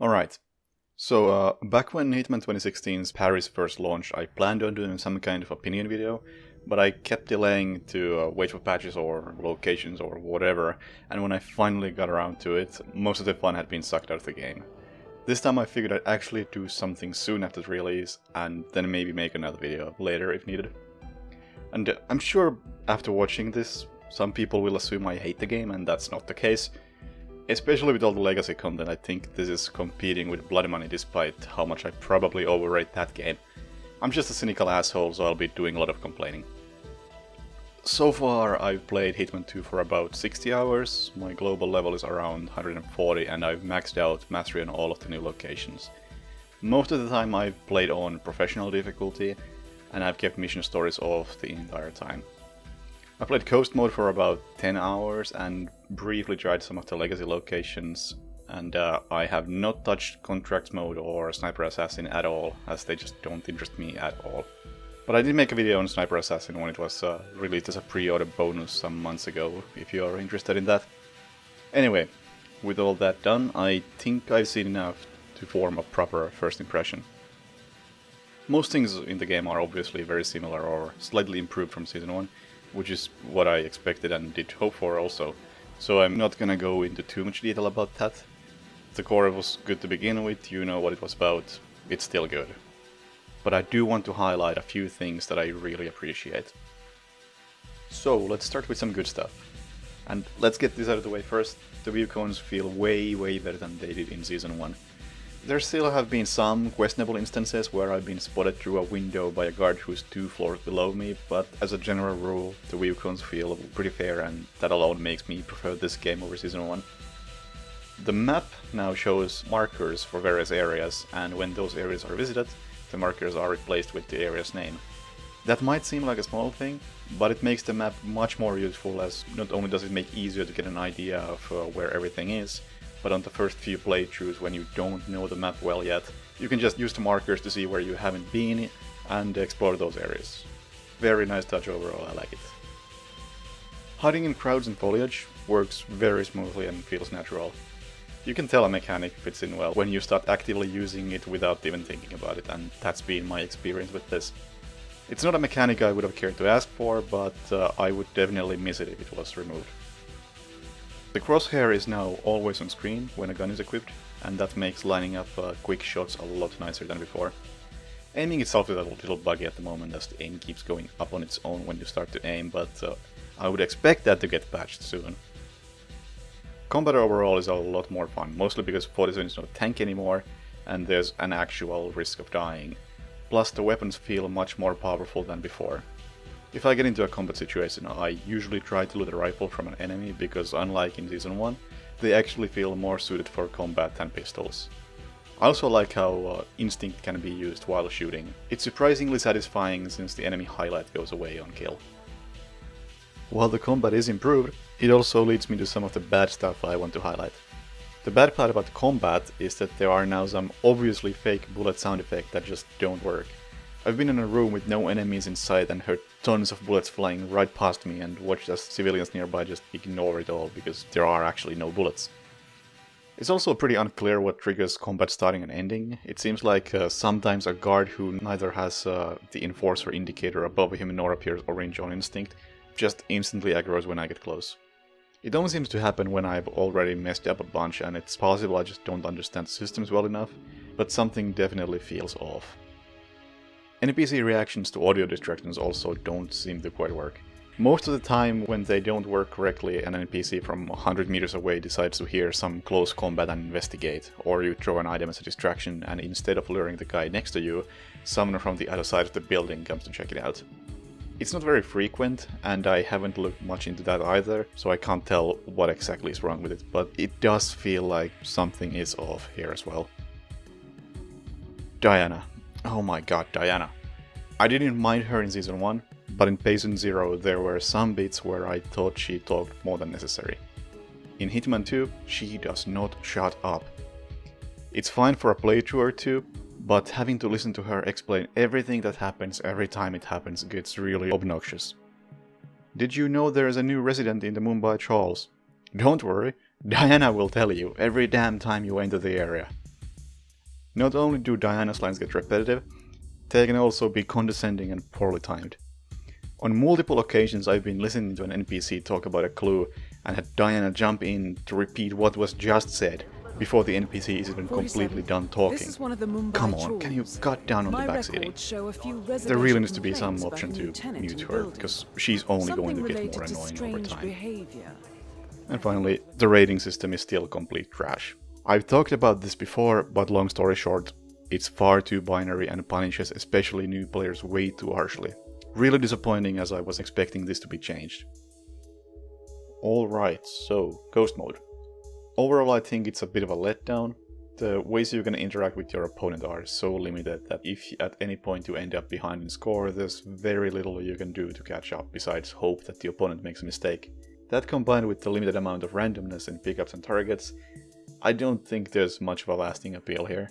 Alright, so back when Hitman 2016's Paris first launched, I planned on doing some kind of opinion video, but I kept delaying to wait for patches or locations or whatever, and when I finally got around to it, most of the fun had been sucked out of the game. This time I figured I'd actually do something soon after the release, and then maybe make another video later if needed. And I'm sure after watching this, some people will assume I hate the game, and that's not the case. Especially with all the legacy content, I think this is competing with Blood Money despite how much I probably overrate that game. I'm just a cynical asshole, so I'll be doing a lot of complaining. So far I've played Hitman 2 for about 60 hours, my global level is around 140 and I've maxed out mastery on all of the new locations. Most of the time I've played on professional difficulty and I've kept mission stories off the entire time. I played Coast mode for about 10 hours and briefly tried some of the legacy locations, and I have not touched Contracts mode or Sniper Assassin at all, as they just don't interest me at all. But I did make a video on Sniper Assassin when it was released as a pre-order bonus some months ago, if you are interested in that. Anyway, with all that done, I think I've seen enough to form a proper first impression. Most things in the game are obviously very similar or slightly improved from Season 1, which is what I expected and did hope for also, so I'm not gonna go into too much detail about that. The core was good to begin with, you know what it was about, it's still good. But I do want to highlight a few things that I really appreciate. So let's start with some good stuff. And let's get this out of the way first, the view cones feel way better than they did in Season 1. There still have been some questionable instances where I've been spotted through a window by a guard who's 2 floors below me, but as a general rule, the view cones feel pretty fair and that alone makes me prefer this game over Season 1. The map now shows markers for various areas, and when those areas are visited, the markers are replaced with the area's name. That might seem like a small thing, but it makes the map much more useful, as not only does it make it easier to get an idea of where everything is, but on the first few playthroughs when you don't know the map well yet, you can just use the markers to see where you haven't been and explore those areas. Very nice touch overall, I like it. Hiding in crowds and foliage works very smoothly and feels natural. You can tell a mechanic fits in well when you start actively using it without even thinking about it, and that's been my experience with this. It's not a mechanic I would have cared to ask for, but I would definitely miss it if it was removed. The crosshair is now always on screen when a gun is equipped, and that makes lining up quick shots a lot nicer than before. Aiming itself is a little buggy at the moment, as the aim keeps going up on its own when you start to aim, but I would expect that to get patched soon. Combat overall is a lot more fun, mostly because 47 is not a tank anymore, and there's an actual risk of dying. Plus the weapons feel much more powerful than before. If I get into a combat situation, I usually try to loot a rifle from an enemy because unlike in Season 1, they actually feel more suited for combat than pistols. I also like how instinct can be used while shooting. It's surprisingly satisfying since the enemy highlight goes away on kill. While the combat is improved, it also leads me to some of the bad stuff I want to highlight. The bad part about the combat is that there are now some obviously fake bullet sound effects that just don't work. I've been in a room with no enemies in sight and heard tons of bullets flying right past me and watched as civilians nearby just ignore it all because there are actually no bullets. It's also pretty unclear what triggers combat starting and ending. It seems like sometimes a guard who neither has the enforcer indicator above him nor appears orange on instinct just instantly aggroes when I get close. It only seems to happen when I've already messed up a bunch, and it's possible I just don't understand the systems well enough, but something definitely feels off. NPC reactions to audio distractions also don't seem to quite work. Most of the time when they don't work correctly, an NPC from 100 meters away decides to hear some close combat and investigate, or you throw an item as a distraction and instead of luring the guy next to you, someone from the other side of the building comes to check it out. It's not very frequent, and I haven't looked much into that either, so I can't tell what exactly is wrong with it, but it does feel like something is off here as well. Diana. Oh my god, Diana. I didn't mind her in Season 1, but in Patient Zero there were some bits where I thought she talked more than necessary. In Hitman 2, she does not shut up. It's fine for a playthrough or two, but having to listen to her explain everything that happens every time it happens gets really obnoxious. Did you know there is a new resident in the Mumbai Charles? Don't worry, Diana will tell you every damn time you enter the area. Not only do Diana's lines get repetitive, they can also be condescending and poorly timed. On multiple occasions I've been listening to an NPC talk about a clue and had Diana jump in to repeat what was just said before the NPC is even completely done talking. Come on, can you cut down on the backseating? There really needs to be some option to mute her, because she's only going to get more annoying over time. And finally, the rating system is still complete trash. I've talked about this before, but long story short, it's far too binary and punishes especially new players way too harshly. Really disappointing, as I was expecting this to be changed. Alright, so Ghost Mode. Overall I think it's a bit of a letdown. The ways you can interact with your opponent are so limited that if at any point you end up behind in score, there's very little you can do to catch up besides hope that the opponent makes a mistake. That combined with the limited amount of randomness in pickups and targets, I don't think there's much of a lasting appeal here.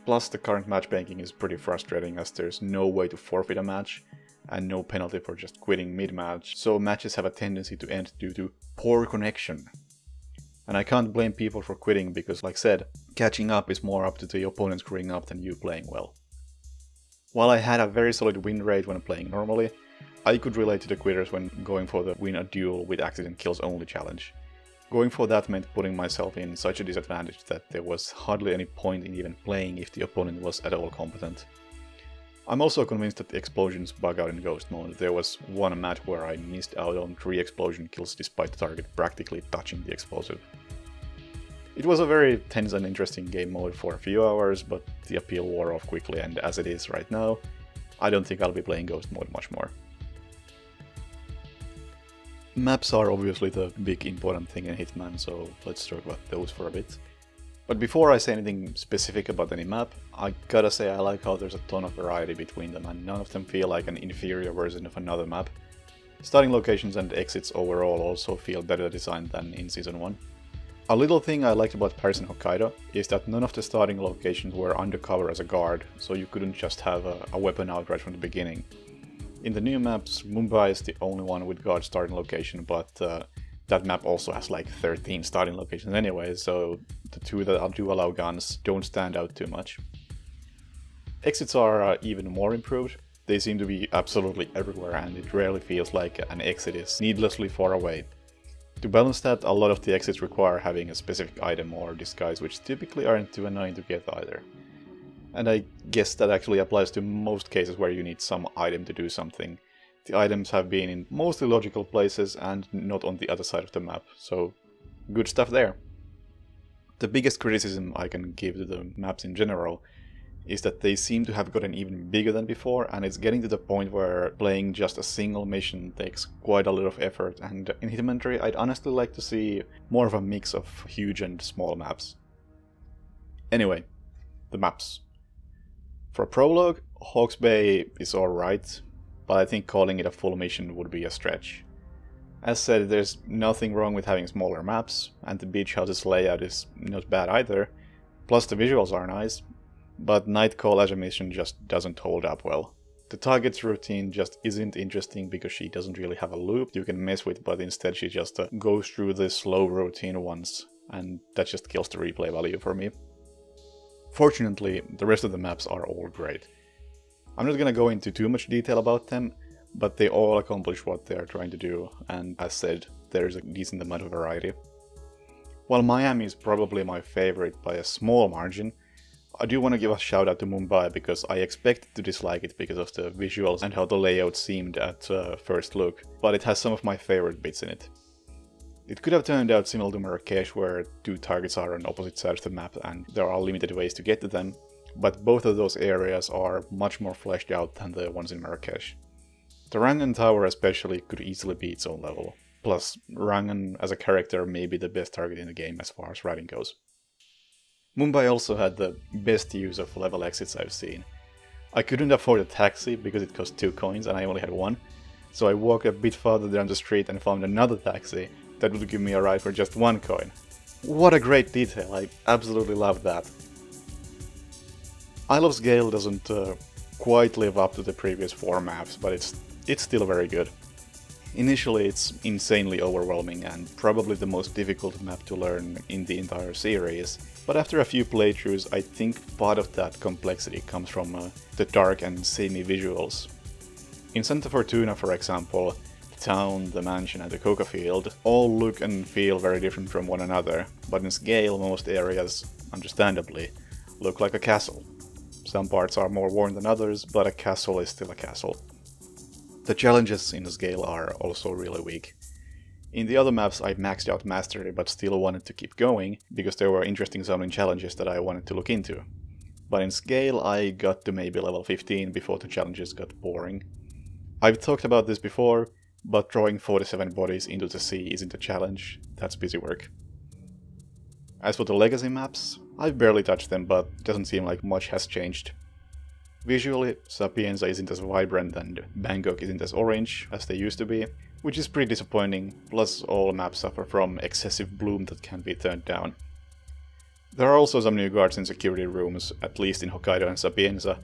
Plus the current matchmaking is pretty frustrating as there's no way to forfeit a match, and no penalty for just quitting mid-match, so matches have a tendency to end due to poor connection. And I can't blame people for quitting because, like said, catching up is more up to the opponent screwing up than you playing well. While I had a very solid win rate when playing normally, I could relate to the quitters when going for the win a duel with accident kills only challenge. Going for that meant putting myself in such a disadvantage that there was hardly any point in even playing if the opponent was at all competent. I'm also convinced that the explosions bug out in Ghost Mode. There was one match where I missed out on 3 explosion kills despite the target practically touching the explosive. It was a very tense and interesting game mode for a few hours, but the appeal wore off quickly, and as it is right now, I don't think I'll be playing Ghost Mode much more. Maps are obviously the big important thing in Hitman, so let's talk about those for a bit. But before I say anything specific about any map, I gotta say I like how there's a ton of variety between them and none of them feel like an inferior version of another map. Starting locations and exits overall also feel better designed than in Season 1. A little thing I liked about Paris and Hokkaido is that none of the starting locations were undercover as a guard, so you couldn't just have a weapon out right from the beginning. In the new maps, Mumbai is the only one with guard starting location, but that map also has like 13 starting locations anyway, so the 2 that do allow guns don't stand out too much. Exits are even more improved. They seem to be absolutely everywhere and it rarely feels like an exit is needlessly far away. To balance that, a lot of the exits require having a specific item or disguise, which typically aren't too annoying to get either. And I guess that actually applies to most cases where you need some item to do something. The items have been in mostly logical places and not on the other side of the map, so good stuff there. The biggest criticism I can give to the maps in general is that they seem to have gotten even bigger than before, and it's getting to the point where playing just a single mission takes quite a lot of effort, and in Hitman 3 I'd honestly like to see more of a mix of huge and small maps. Anyway, the maps. For a prologue, Hawke's Bay is alright, but I think calling it a full mission would be a stretch. As said, there's nothing wrong with having smaller maps, and the beach house's layout is not bad either, plus the visuals are nice, but Nightcall as a mission just doesn't hold up well. The target's routine just isn't interesting because she doesn't really have a loop you can mess with, but instead she just goes through this slow routine once, and that just kills the replay value for me. Fortunately, the rest of the maps are all great. I'm not gonna go into too much detail about them, but they all accomplish what they are trying to do, and as said, there is a decent amount of variety. While Miami is probably my favorite by a small margin, I do want to give a shout out to Mumbai because I expected to dislike it because of the visuals and how the layout seemed at first look, but it has some of my favorite bits in it. It could have turned out similar to Marrakesh, where 2 targets are on opposite sides of the map and there are limited ways to get to them, but both of those areas are much more fleshed out than the ones in Marrakesh. The Rangan Tower especially could easily be its own level, plus Rangan as a character may be the best target in the game as far as writing goes. Mumbai also had the best use of level exits I've seen. I couldn't afford a taxi because it cost 2 coins and I only had 1, so I walked a bit farther down the street and found another taxi that would give me a ride for just 1 coin. What a great detail, I absolutely love that. Isle of Sgale doesn't quite live up to the previous 4 maps, but it's still very good. Initially it's insanely overwhelming and probably the most difficult map to learn in the entire series, but after a few playthroughs I think part of that complexity comes from the dark and samey visuals. In Santa Fortuna, for example, the town, the mansion and the coca field all look and feel very different from one another, but in scale most areas, understandably, look like a castle. Some parts are more worn than others, but a castle is still a castle. The challenges in the scale are also really weak. In the other maps I maxed out mastery but still wanted to keep going, because there were interesting sounding challenges that I wanted to look into. But in scale I got to maybe level 15 before the challenges got boring. I've talked about this before, but throwing 47 bodies into the sea isn't a challenge, that's busy work. As for the legacy maps, I've barely touched them, but it doesn't seem like much has changed. Visually, Sapienza isn't as vibrant and Bangkok isn't as orange as they used to be, which is pretty disappointing, plus all maps suffer from excessive bloom that can't be turned down. There are also some new guards in security rooms, at least in Hokkaido and Sapienza,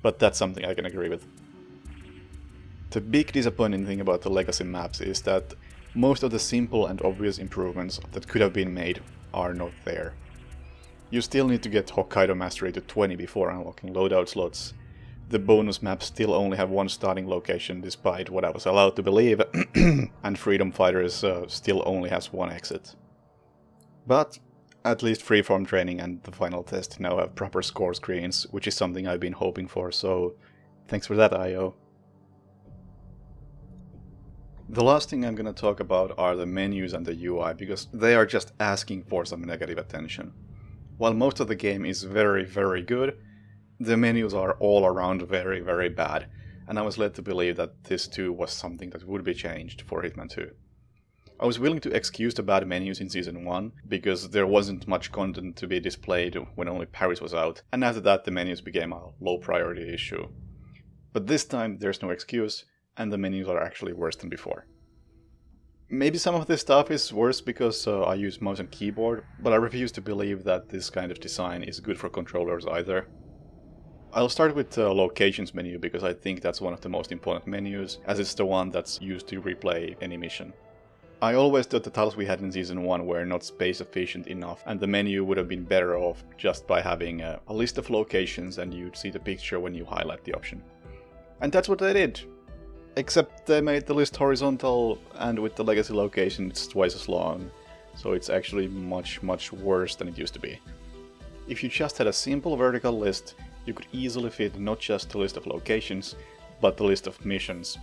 but that's something I can agree with. The big disappointing thing about the legacy maps is that most of the simple and obvious improvements that could have been made are not there. You still need to get Hokkaido Mastery to 20 before unlocking loadout slots. The bonus maps still only have one starting location despite what I was allowed to believe, and Freedom Fighters still only has one exit. But at least Freeform Training and the final test now have proper score screens, which is something I've been hoping for, so thanks for that, IO. The last thing I'm gonna talk about are the menus and the UI, because they are just asking for some negative attention. While most of the game is very, very good, the menus are all around very, very bad, and I was led to believe that this too was something that would be changed for Hitman 2. I was willing to excuse the bad menus in Season 1, because there wasn't much content to be displayed when only Paris was out, and after that the menus became a low priority issue. But this time there's no excuse, and the menus are actually worse than before. Maybe some of this stuff is worse because I use mouse and keyboard, but I refuse to believe that this kind of design is good for controllers either. I'll start with the locations menu because I think that's one of the most important menus, as it's the one that's used to replay any mission. I always thought the tiles we had in Season 1 were not space efficient enough, and the menu would have been better off just by having a list of locations and you'd see the picture when you highlight the option. And that's what they did! Except they made the list horizontal, and with the legacy location it's twice as long, so it's actually much worse than it used to be. If you just had a simple vertical list, you could easily fit not just the list of locations, but the list of missions.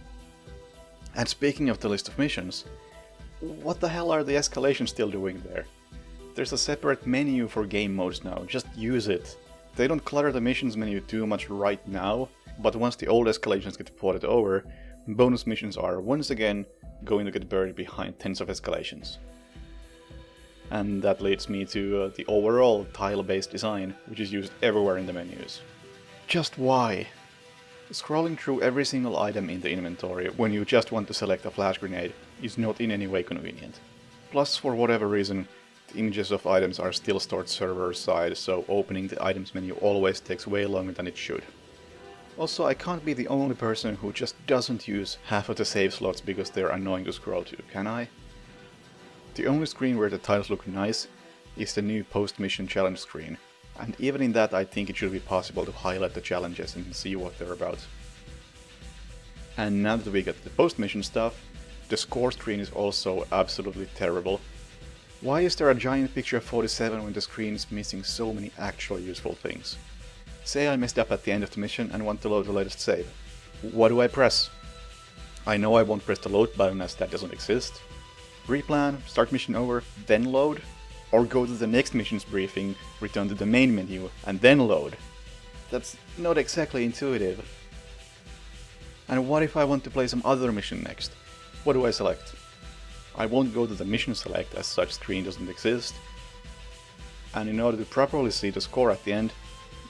And speaking of the list of missions, what the hell are the escalations still doing there? There's a separate menu for game modes now, just use it. They don't clutter the missions menu too much right now, but once the old escalations get ported over, bonus missions are once again going to get buried behind tens of escalations. And that leads me to the overall tile-based design, which is used everywhere in the menus. Just why? Scrolling through every single item in the inventory when you just want to select a flash grenade is not in any way convenient. Plus, for whatever reason, the images of items are still stored server-side, so opening the items menu always takes way longer than it should. Also, I can't be the only person who just doesn't use half of the save slots because they're annoying to scroll to, can I? The only screen where the tiles look nice is the new post-mission challenge screen, and even in that I think it should be possible to highlight the challenges and see what they're about. And now that we got the post-mission stuff, the score screen is also absolutely terrible. Why is there a giant picture of 47 when the screen is missing so many actual useful things? Say I messed up at the end of the mission and want to load the latest save. What do I press? I know I won't press the load button as that doesn't exist. Replan, start mission over, then load? Or go to the next mission's briefing, return to the main menu, and then load? That's not exactly intuitive. And what if I want to play some other mission next? What do I select? I won't go to the mission select as such screen doesn't exist. And in order to properly see the score at the end,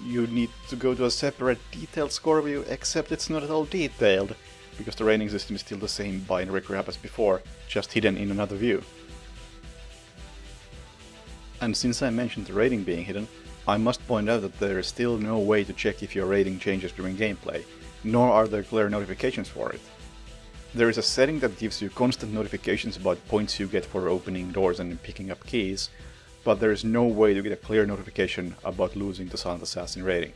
you need to go to a separate detailed score view, except it's not at all detailed, because the rating system is still the same binary crap as before, just hidden in another view. And since I mentioned the rating being hidden, I must point out that there is still no way to check if your rating changes during gameplay, nor are there clear notifications for it. There is a setting that gives you constant notifications about points you get for opening doors and picking up keys, but there is no way to get a clear notification about losing the Silent Assassin rating.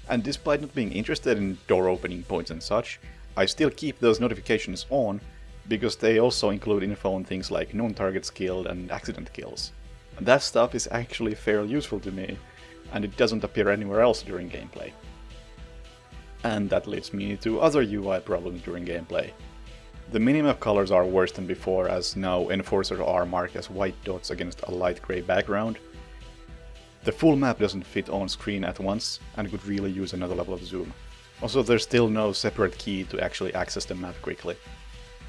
And despite not being interested in door opening points and such, I still keep those notifications on, because they also include info on things like known targets killed and accident kills. And that stuff is actually fairly useful to me, and it doesn't appear anywhere else during gameplay. And that leads me to other UI problems during gameplay. The minimap colors are worse than before, as now enforcers are marked as white dots against a light grey background. The full map doesn't fit on screen at once, and could really use another level of zoom. Also, there's still no separate key to actually access the map quickly.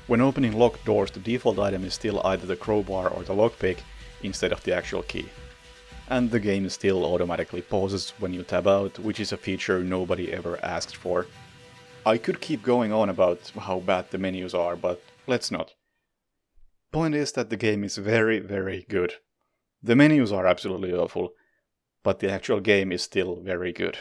When opening locked doors, the default item is still either the crowbar or the lockpick, instead of the actual key. And the game still automatically pauses when you tab out, which is a feature nobody ever asked for. I could keep going on about how bad the menus are, but let's not. Point is that the game is very, very good. The menus are absolutely awful, but the actual game is still very good.